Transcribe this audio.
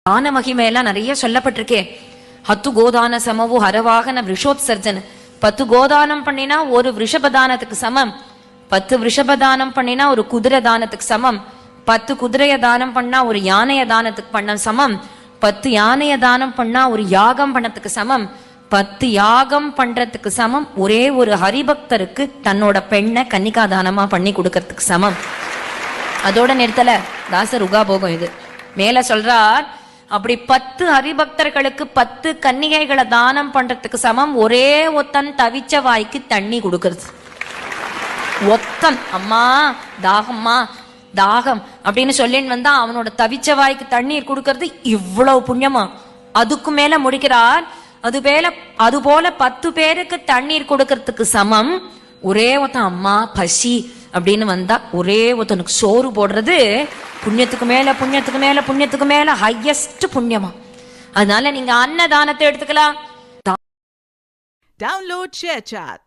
தான மகிமையெல்லாம் நிறைய சொல்லப்பட்டிருக்கே. 10 கோதான சமவு ஹரவாகன விஷோத்சர்ஜன். 10 கோதானம் பண்ணினா ஒரு விஷபதானத்துக்கு சமம். 10 விஷபதானம் பண்ணினா ஒரு குதிரை தானத்துக்கு சமம். 10 குதிரைய தானம் பண்ணா ஒரு யானைய தானத்துக்கு பண்ண சமம். 10 யானைய தானம் பண்ணா ஒரு யாகம் பண்ணத்துக்கு சமம். 10 யாகம் பண்றதுக்கு சமம் ஒரே ஒரு ஹரிபக்தருக்கு தன்னோட பெண்ணை கன்னிகா தானமா பண்ணி கொடுக்கறதுக்கு சமம். அதோட நிறுத்தல தாசர் உகாபோகம். இது மேல சொல்றார், அப்படி 10 ஹரிபக்தர்களுக்கு 10 கன்னிகைகளை தானம் பண்றதுக்கு சமம் ஒரே ஒத்தன் தவிச்ச வாய்க்கு தண்ணி கொடுக்கறது. ஒத்தன் அம்மா தாகம்மா தாகம் அப்படின்னு சொல்லின்னு வந்தா அவனோட தவிச்ச வாய்க்கு தண்ணீர் கொடுக்கறது இவ்வளவு புண்ணியமா. அதுக்கு மேல முடிக்கிறார், அது போல 10 பேருக்கு தண்ணீர் கொடுக்கறதுக்கு சமம் ஒரே ஒருத்தன் அம்மா பசி அப்படின்னு வந்தா ஒரே ஒருத்தனுக்கு சோறு போடுறது புண்ணியத்துக்கு மேல புண்ணியத்துக்கு மேல புண்ணியத்துக்கு மேல ஹையஸ்ட் புண்ணியமா. அதனால நீங்க அன்னதானத்தை எடுத்துக்கலாம். Download ShareChat.